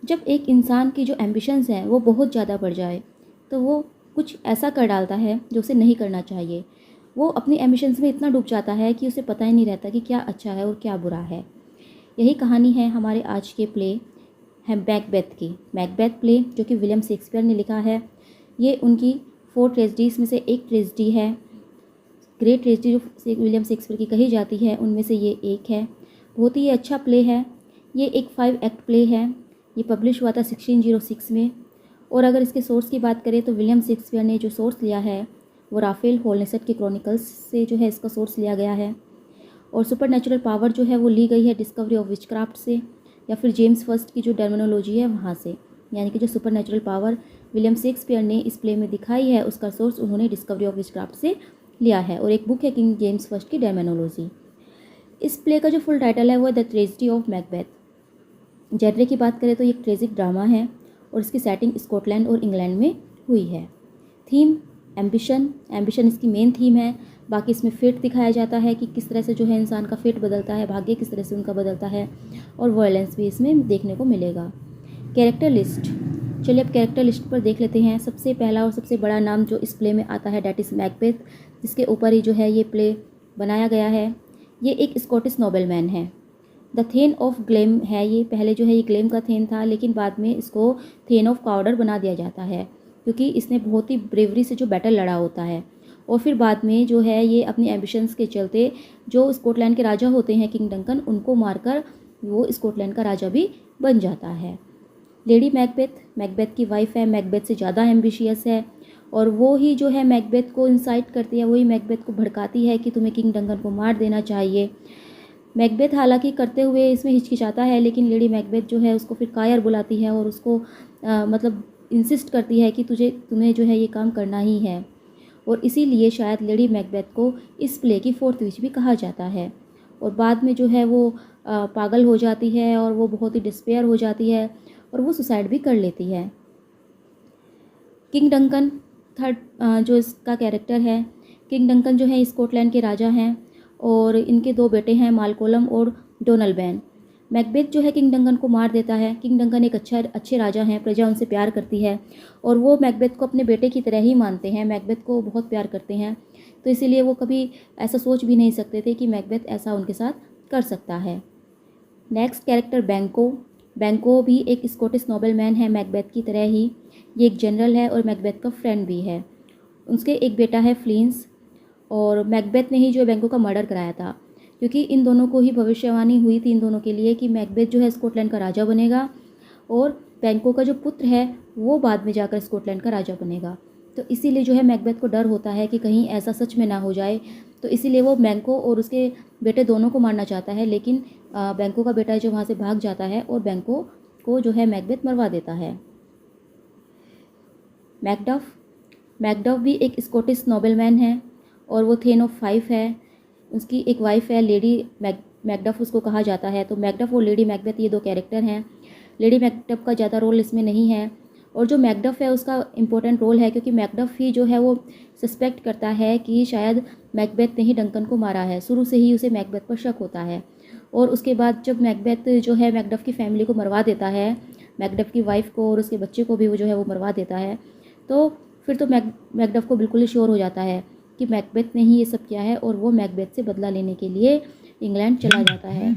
जब एक इंसान की जो एम्बिशंस हैं वो बहुत ज़्यादा बढ़ जाए तो वो कुछ ऐसा कर डालता है जो उसे नहीं करना चाहिए। वो अपनी एम्बिशंस में इतना डूब जाता है कि उसे पता ही नहीं रहता कि क्या अच्छा है और क्या बुरा है। यही कहानी है हमारे आज के प्ले है मैकबेथ की। मैकबेथ प्ले जो कि विलियम शेक्सपियर ने लिखा है, ये उनकी 4 ट्रेजेडीज़ में से एक ट्रेजेडी है। ग्रेट ट्रेजेडी जो विलियम शेक्सपियर की कही जाती है उनमें से ये एक है। बहुत ही अच्छा प्ले है। ये एक 5 एक्ट प्ले है। ये पब्लिश हुआ था 1606 में। और अगर इसके सोर्स की बात करें तो विलियम शेक्सपियर ने जो सोर्स लिया है वो राफेल हॉलनेसेट के क्रॉनिकल्स से जो है इसका सोर्स लिया गया है। और सुपर नेचुरल पावर जो है वो ली गई है डिस्कवरी ऑफ विचक्राफ्ट से, या फिर जेम्स फर्स्ट की जो टर्मिनोलॉजी है वहाँ से। यानी कि जो super natural power William Shakespeare ने इस प्ले में दिखाई है उसका सोर्स उन्होंने डिस्कवरी ऑफ विचक्राफ्ट से लिया है। और एक बुक है किंग जेम्स फर्स्ट की टर्मिनोलॉजी। इस प्ले का जो फुल टाइटल है वो द ट्रेजेडी ऑफ मैकबेथ। जेनरे की बात करें तो ये एक ट्रेजिक ड्रामा है और इसकी सेटिंग स्कॉटलैंड और इंग्लैंड में हुई है। थीम एम्बिशन, एम्बिशन इसकी मेन थीम है। बाकी इसमें फेट दिखाया जाता है कि किस तरह से जो है इंसान का फेट बदलता है, भाग्य किस तरह से उनका बदलता है, और वायलेंस भी इसमें देखने को मिलेगा। कैरेक्टर लिस्ट, चलिए अब कैरेक्टर लिस्ट पर देख लेते हैं। सबसे पहला और सबसे बड़ा नाम जो इस प्ले में आता है डैट इज़ मैकबेथ, जिसके ऊपर ही जो है ये प्ले बनाया गया है। ये एक स्कॉटिश नोबलमैन है। द थेन ऑफ ग्लेम है ये, पहले जो है ये ग्लेम का थेन था लेकिन बाद में इसको थेन ऑफ काउडर बना दिया जाता है क्योंकि इसने बहुत ही ब्रेवरी से जो बैटल लड़ा होता है। और फिर बाद में जो है ये अपनी एम्बिशंस के चलते जो स्कॉटलैंड के राजा होते हैं किंग डंकन, उनको मारकर वो स्कॉटलैंड का राजा भी बन जाता है। लेडी मैकबेथ, मैकबेथ की वाइफ है, मैकबेथ से ज़्यादा एम्बिशियस है और वो ही जो है मैकबेथ को इंसाइट करती है, वही मैकबेथ को भड़काती है कि तुम्हें किंग डंकन को मार देना चाहिए। मैकबेथ हालांकि करते हुए इसमें हिचकिचाता है लेकिन लेडी मैकबेथ जो है उसको फिर कायर बुलाती है और उसको मतलब इंसिस्ट करती है कि तुम्हें जो है ये काम करना ही है। और इसीलिए शायद लेडी मैकबेथ को इस प्ले की 4th विच भी कहा जाता है। और बाद में जो है वो पागल हो जाती है और वो बहुत ही डिस्पेयर हो जाती है और वो सुसाइड भी कर लेती है। किंग डंकन थर्ड जो इसका कैरेक्टर है, किंग डंकन जो है स्कॉटलैंड के राजा हैं और इनके 2 बेटे हैं मालकोलम और डोनलबैन। मैकबेथ जो है किंग डंकन को मार देता है। किंग डंकन एक अच्छे राजा हैं, प्रजा उनसे प्यार करती है और वो मैकबेथ को अपने बेटे की तरह ही मानते हैं, मैकबेथ को बहुत प्यार करते हैं। तो इसीलिए वो कभी ऐसा सोच भी नहीं सकते थे कि मैकबेथ ऐसा उनके साथ कर सकता है। नेक्स्ट कैरेक्टर बैंको। बैंको भी एक स्कॉटिश नोबलमैन है मैकबेथ की तरह ही। ये एक जनरल है और मैकबेथ का फ्रेंड भी है। उसके एक बेटा है फ्लिंस और मैकबेथ ने ही जो बैंको का मर्डर कराया था क्योंकि इन दोनों को ही भविष्यवाणी हुई थी इन दोनों के लिए कि मैकबेथ जो है स्कॉटलैंड का राजा बनेगा और बैंको का जो पुत्र है वो बाद में जाकर स्कॉटलैंड का राजा बनेगा। तो इसीलिए जो है मैकबेथ को डर होता है कि कहीं ऐसा सच में ना हो जाए, तो इसीलिए वो बैंको और उसके बेटे दोनों को मारना चाहता है लेकिन बैंको का बेटा जो वहाँ से भाग जाता है और बैंको को जो है मैकबेथ मरवा देता है। मैकडफ, मैकडफ भी एक स्कॉटिश नोबलमैन है और वो थेन ऑफ 5 है। उसकी एक वाइफ है लेडी मैकडफ उसको कहा जाता है। तो मैकडफ और लेडी मैकबेथ ये 2 कैरेक्टर हैं। लेडी मैकडफ का ज़्यादा रोल इसमें नहीं है और जो मैकडफ है उसका इम्पोर्टेंट रोल है क्योंकि मैकडफ ही जो है वो सस्पेक्ट करता है कि शायद मैकबेथ ने ही डंकन को मारा है। शुरू से ही उसे मैकबेथ पर शक होता है और उसके बाद जब मैकबेथ जो है मैकडफ की फैमिली को मरवा देता है, मैकडफ की वाइफ को और उसके बच्चे को भी वो जो है वो मरवा देता है, तो फिर तो मैकडफ को बिल्कुल ही श्योर हो जाता है कि मैकबेथ ने ही ये सब किया है और वो मैकबेथ से बदला लेने के लिए इंग्लैंड चला जाता है।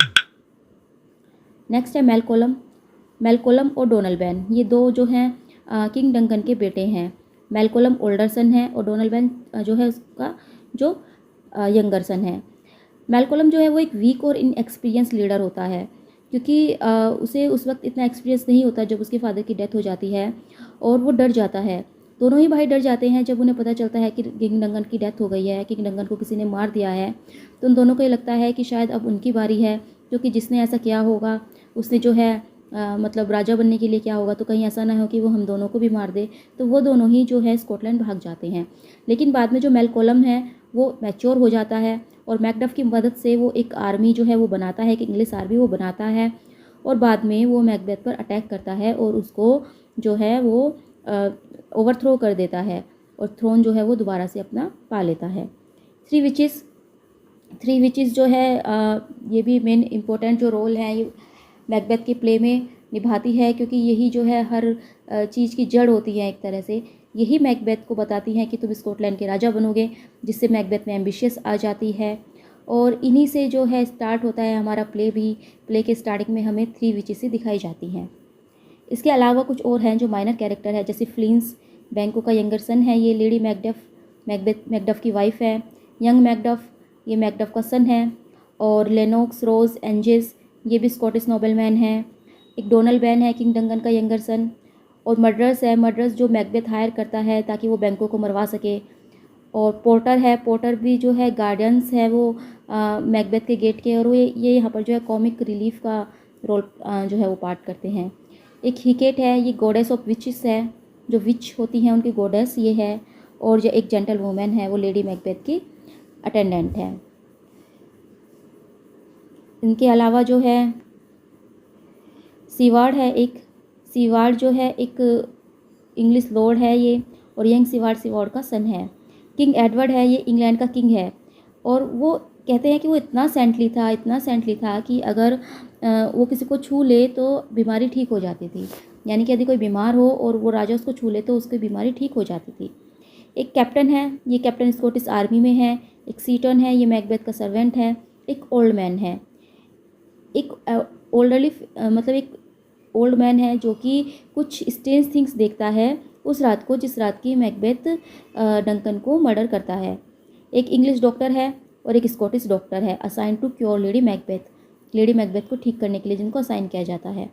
नेक्स्ट है मेलकोलम। मेलकोलम और डोनलबैन ये 2 जो हैं किंग डंकन के बेटे हैं। मेलकोलम ओल्डर सन है और डोनलबैन जो है उसका जो यंगर सन है। मेलकोलम जो है वो एक वीक और इनएक्सपीरियंस लीडर होता है क्योंकि उसे उस वक्त इतना एक्सपीरियंस नहीं होता जब उसके फादर की डेथ हो जाती है और वो डर जाता है। दोनों ही भाई डर जाते हैं जब उन्हें पता चलता है कि किंग डंकन की डेथ हो गई है, किंग डंकन को किसी ने मार दिया है। तो उन दोनों को ये लगता है कि शायद अब उनकी बारी है, क्योंकि जिसने ऐसा किया होगा उसने जो है मतलब राजा बनने के लिए क्या होगा, तो कहीं ऐसा ना हो कि वो हम दोनों को भी मार दे। तो वो दोनों ही जो है स्कॉटलैंड भाग जाते हैं। लेकिन बाद में जो मेलकोलम है वो मैच्योर हो जाता है और मैकडफ की मदद से वो एक आर्मी जो है वो बनाता है, एक इंग्लिश आर्मी वो बनाता है और बाद में वो मैकबेथ पर अटैक करता है और उसको जो है वो ओवरथ्रो कर देता है और थ्रोन जो है वो दोबारा से अपना पा लेता है। 3 विचेस जो है ये भी मेन इम्पोर्टेंट जो रोल है ये मैकबेथ के प्ले में निभाती है, क्योंकि यही जो है हर चीज़ की जड़ होती है एक तरह से। यही मैकबेथ को बताती हैं कि तुम स्कॉटलैंड के राजा बनोगे, जिससे मैकबेथ में एम्बिशियस आ जाती है। और इन्हीं से जो है स्टार्ट होता है हमारा प्ले भी। प्ले के स्टार्टिंग में हमें 3 विचेस दिखाई जाती हैं। इसके अलावा कुछ और हैं जो माइनर कैरेक्टर है, जैसे फ्लिंस, बैंको का यंगर सन है, ये लेडी मैकडफ की वाइफ है। यंग मैकडफ, ये मैकडफ का सन है। और लेनोक्स, रोज, एंजेस, ये भी स्कॉटिश नोबलमैन हैं। एक डोनल बैन है, किंग डंगन का यंगर सन। और मर्डरस है, मर्डरस जो मैकबेथ हायर करता है ताकि वो बैंको को मरवा सके। और पोर्टर है, पोर्टर भी जो है गार्डियंस है वो मैकबेथ के गेट के, और वो ये यहाँ पर जो है कॉमिक रिलीफ का रोल जो है वो पार्ट करते हैं। एक हिकेट है, ये गॉडेस ऑफ विचेस है, जो विच होती हैं उनकी गॉडेस ये है। और जो एक जेंटल वुमेन है वो लेडी मैकबेथ की अटेंडेंट है। इनके अलावा जो है सीवार्ड है, एक सीवार्ड जो है एक इंग्लिश लॉर्ड है ये, और यंग सीवार्ड का सन है। किंग एडवर्ड है, ये इंग्लैंड का किंग है। और वो कहते हैं कि वो इतना सेंटली था कि अगर वो किसी को छू ले तो बीमारी ठीक हो जाती थी। यानी कि यदि कोई बीमार हो और वो राजा उसको छू ले तो उसकी बीमारी ठीक हो जाती थी। एक कैप्टन है, ये कैप्टन स्कॉटिश आर्मी में है। एक सीटन है, ये मैकबेथ का सर्वेंट है। एक ओल्ड मैन है, एक एक ओल्ड मैन है जो कि कुछ स्ट्रेंज थिंग्स देखता है उस रात को जिस रात की मैकबेथ डंकन को मर्डर करता है। एक इंग्लिश डॉक्टर है और एक स्कॉटिश डॉक्टर है, assign to cure lady Macbeth को ठीक करने के लिए जिनको असाइन किया जाता है।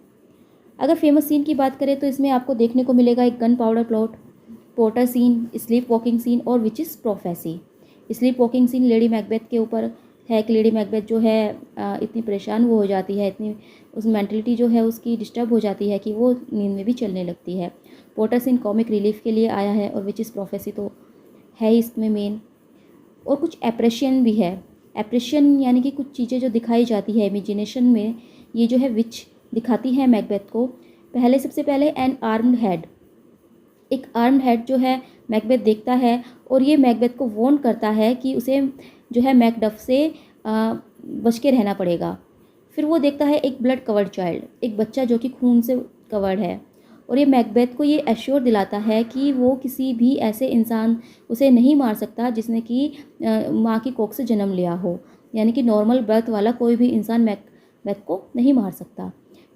अगर फेमस सीन की बात करें तो इसमें आपको देखने को मिलेगा एक gun powder plot, porter scene, sleep walking scene और witches prophecy. Sleep walking scene lady Macbeth के ऊपर है कि लेडी मैकबेथ जो है इतनी परेशान वो हो जाती है, इतनी उस मेंटलिटी जो है उसकी डिस्टर्ब हो जाती है कि वो नींद में भी चलने लगती है। पोर्टर सीन कॉमिक रिलीफ के लिए आया है, और विचेस प्रोफेसी तो है ही इसमें मेन। और कुछ एप्रेशन भी है। एप्रेशन यानी कि कुछ चीज़ें जो दिखाई जाती है इमेजिनेशन में, ये जो है विच दिखाती है मैकबेथ को। सबसे पहले एन आर्म्ड हेड, एक आर्म्ड हेड जो है मैकबेथ देखता है, और ये मैकबेथ को वॉर्न करता है कि उसे जो है मैकडफ से बच के रहना पड़ेगा। फिर वो देखता है एक ब्लड कवर्ड चाइल्ड, एक बच्चा जो कि खून से कवर्ड है, और ये मैकबेथ को ये एश्योर दिलाता है कि वो किसी भी ऐसे इंसान उसे नहीं मार सकता जिसने कि माँ की कोख से जन्म लिया हो। यानी कि नॉर्मल बर्थ वाला कोई भी इंसान मैकबेथ को नहीं मार सकता।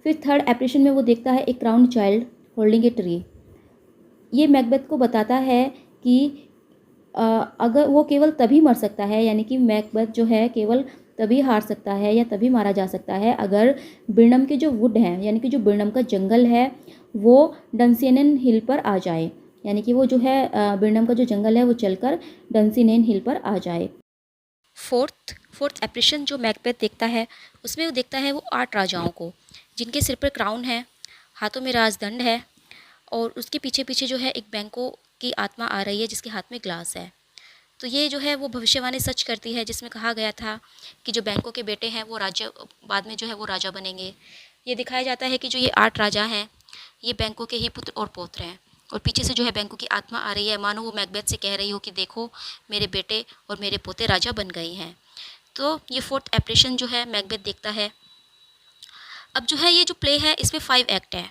फिर थर्ड एप्रेशन में वो देखता है एक crown child holding a tree. ये मैकबेथ को बताता है कि अगर वो केवल तभी मर सकता है, यानी कि मैकबेथ जो है केवल तभी हार सकता है या तभी मारा जा सकता है अगर बिर्नम के जो वुड हैं, यानी कि जो बिर्नम का जंगल है वो डंसिनेन हिल पर आ जाए। यानी कि वो जो है बिर्नम का जो जंगल है वो चलकर डंसिनेन हिल पर आ जाए। फोर्थ एप्रेशन जो मैकबेथ देखता है उसमें वो देखता है वो 8 राजाओं को, जिनके सिर पर क्राउन है, हाथों में राजदंड है, और उसके पीछे पीछे जो है एक बैंको की आत्मा आ रही है जिसके हाथ में ग्लास है। तो ये जो है वो भविष्यवाणी सच करती है जिसमें कहा गया था कि जो बैंको के बेटे हैं वो राजा बाद में जो है वो राजा बनेंगे। ये दिखाया जाता है कि जो ये 8 राजा हैं ये बैंको के ही पुत्र और पौत्र हैं, और पीछे से जो है बैंको की आत्मा आ रही है, मानो वो मैकबेथ से कह रही हो कि देखो मेरे बेटे और मेरे पोते राजा बन गए हैं। तो ये फोर्थ एप्रेशन जो है मैकबेथ देखता है। अब जो है ये जो प्ले है इसमें 5 एक्ट है,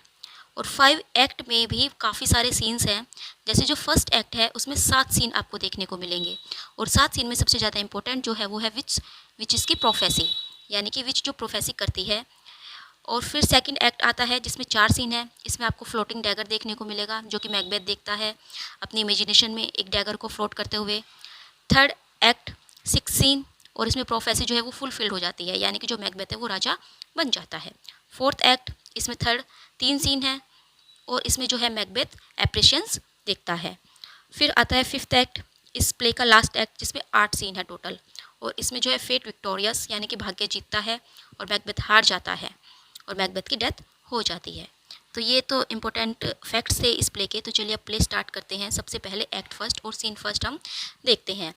और 5 एक्ट में भी काफ़ी सारे सीन्स हैं। जैसे जो फर्स्ट एक्ट है उसमें 7 सीन आपको देखने को मिलेंगे, और 7 सीन में सबसे ज़्यादा इंपॉर्टेंट जो है वो है विच इसकी प्रोफेसी, यानी कि विच जो प्रोफेसी करती है। और फिर सेकंड एक्ट आता है जिसमें 4 सीन है। इसमें आपको फ्लोटिंग डैगर देखने को मिलेगा जो कि मैकबेथ देखता है अपनी इमेजिनेशन में एक डैगर को फ्लोट करते हुए। थर्ड एक्ट 6 सीन, और इसमें प्रोफेसी जो है वो फुलफिल्ड हो जाती है, यानी कि जो मैकबेथ है वो राजा बन जाता है। फोर्थ एक्ट इसमें 3 सीन है, और इसमें जो है मैकबेथ एप्रेशंस देखता है। फिर आता है 5th एक्ट, इस प्ले का लास्ट एक्ट जिसमें 8 सीन है टोटल, और इसमें जो है फेट विक्टोरियस यानी कि भाग्य जीतता है और मैकबेथ हार जाता है और मैकबेथ की डेथ हो जाती है। तो ये तो इम्पोर्टेंट फैक्ट्स थे इस प्ले के। तो चलिए अब प्ले स्टार्ट करते हैं। सबसे पहले एक्ट फर्स्ट और सीन फर्स्ट हम देखते हैं।